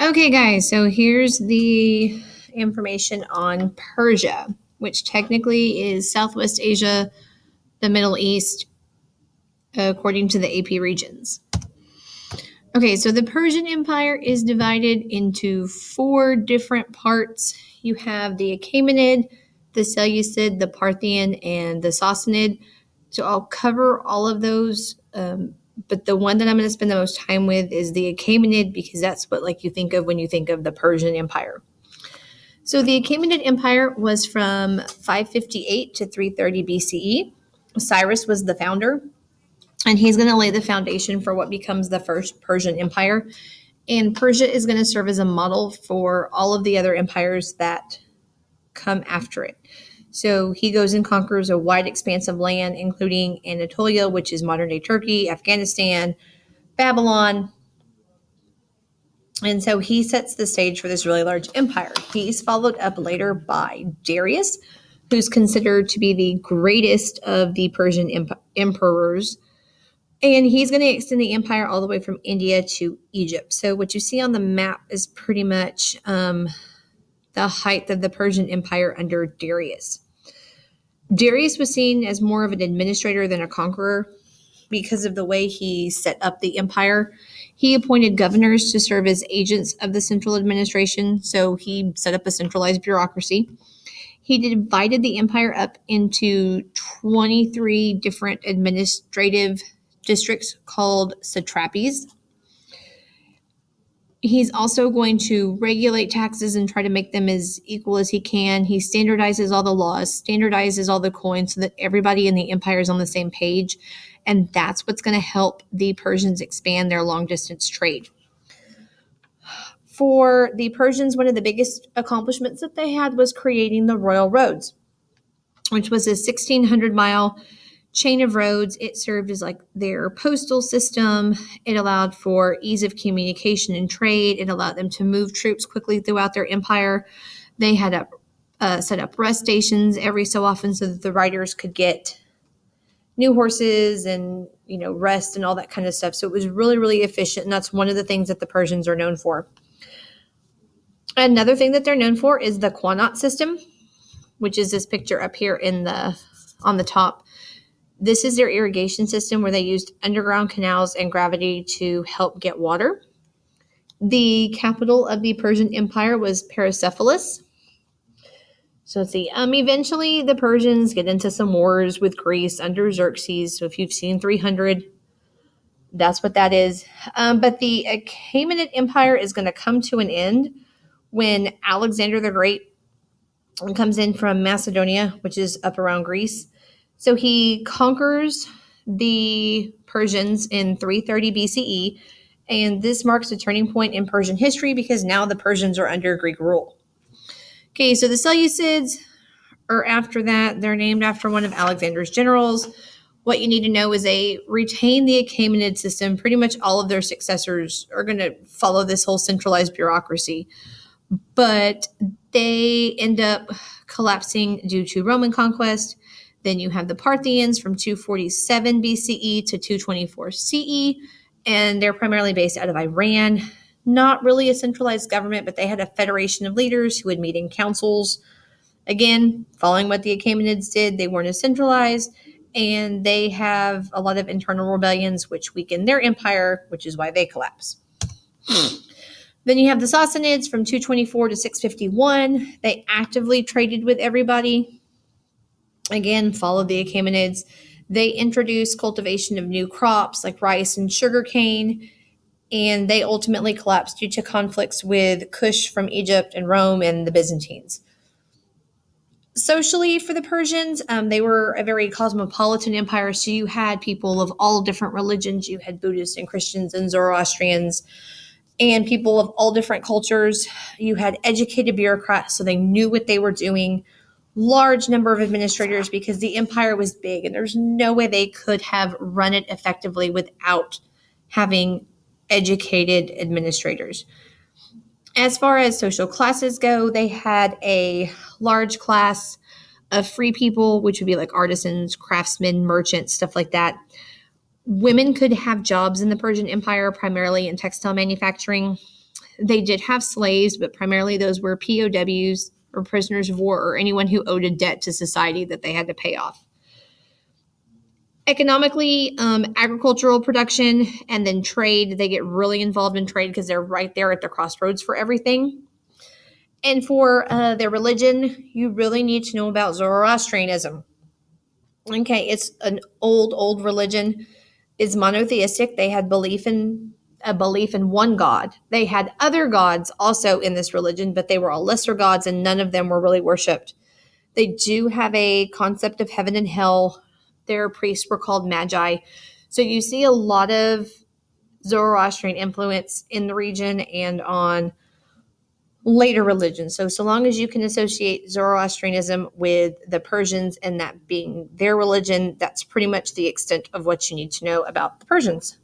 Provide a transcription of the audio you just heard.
Okay, guys, so here's the information on Persia, which technically is Southwest Asia, the Middle East, according to the AP regions. Okay, so the Persian Empire is divided into four different parts. You have the Achaemenid, the Seleucid, the Parthian, and the Sassanid. So I'll cover all of those, but the one that I'm going to spend the most time with is the Achaemenid because that's what you think of when you think of the Persian Empire. So the Achaemenid Empire was from 558 to 330 BCE. Cyrus was the founder, and he's going to lay the foundation for what becomes the first Persian Empire. And Persia is going to serve as a model for all of the other empires that come after it. So he goes and conquers a wide expanse of land, including Anatolia, which is modern-day Turkey, Afghanistan, Babylon. And so he sets the stage for this really large empire. He's followed up later by Darius, who's considered to be the greatest of the Persian emperors. And he's going to extend the empire all the way from India to Egypt. So what you see on the map is pretty much the height of the Persian Empire under Darius. Darius was seen as more of an administrator than a conqueror because of the way he set up the empire. He appointed governors to serve as agents of the central administration, so he set up a centralized bureaucracy. He divided the empire up into 23 different administrative districts called satrapies. He's also going to regulate taxes and try to make them as equal as he can. He standardizes all the laws, standardizes all the coins so that everybody in the empire is on the same page. And that's what's going to help the Persians expand their long-distance trade. For the Persians, one of the biggest accomplishments that they had was creating the royal roads, which was a 1,600-mile chain of roads. It served as their postal system. It allowed for ease of communication and trade. It allowed them to move troops quickly throughout their empire. They had set up rest stations every so often so that the riders could get new horses and rest and all that kind of stuff. So it was really, really efficient, and that's one of the things that the Persians are known for. Another thing that they're known for is the Qanat system, which is this picture up here on the top. This is their irrigation system where they used underground canals and gravity to help get water. The capital of the Persian Empire was Persepolis. So let's see. Eventually, the Persians get into some wars with Greece under Xerxes. So if you've seen 300, that's what that is. But the Achaemenid Empire is going to come to an end when Alexander the Great comes in from Macedonia, which is up around Greece. So he conquers the Persians in 330 BCE, and this marks a turning point in Persian history because now the Persians are under Greek rule. Okay, so the Seleucids are after that. They're named after one of Alexander's generals. What you need to know is they retain the Achaemenid system. Pretty much all of their successors are going to follow this whole centralized bureaucracy, but they end up collapsing due to Roman conquest. Then you have the Parthians from 247 BCE to 224 CE, and they're primarily based out of Iran. Not really a centralized government, but they had a federation of leaders who would meet in councils. Again, following what the Achaemenids did, they weren't as centralized, and they have a lot of internal rebellions, which weaken their empire, which is why they collapse. Then you have the Sassanids from 224 to 651. They actively traded with everybody. Again, followed the Achaemenids. They introduced cultivation of new crops like rice and sugarcane, and they ultimately collapsed due to conflicts with Kush from Egypt and Rome and the Byzantines. Socially, for the Persians, they were a very cosmopolitan empire, so you had people of all different religions. You had Buddhists and Christians and Zoroastrians and people of all different cultures. You had educated bureaucrats, so they knew what they were doing. Large number of administrators because the empire was big and there's no way they could have run it effectively without having educated administrators. As far as social classes go, they had a large class of free people, which would be like artisans, craftsmen, merchants, stuff like that. Women could have jobs in the Persian Empire, primarily in textile manufacturing. They did have slaves, but primarily those were POWs or prisoners of war or anyone who owed a debt to society that they had to pay off. Economically, agricultural production and then trade, they get really involved in trade because they're right there at the crossroads for everything. And for their religion, you really need to know about Zoroastrianism. Okay, it's an old religion. It's monotheistic. They had a belief in one God. They had other gods also in this religion, but they were all lesser gods and none of them were really worshipped. They do have a concept of heaven and hell. Their priests were called magi. So you see a lot of Zoroastrian influence in the region and on later religions. So long as you can associate Zoroastrianism with the Persians and that being their religion, that's pretty much the extent of what you need to know about the Persians.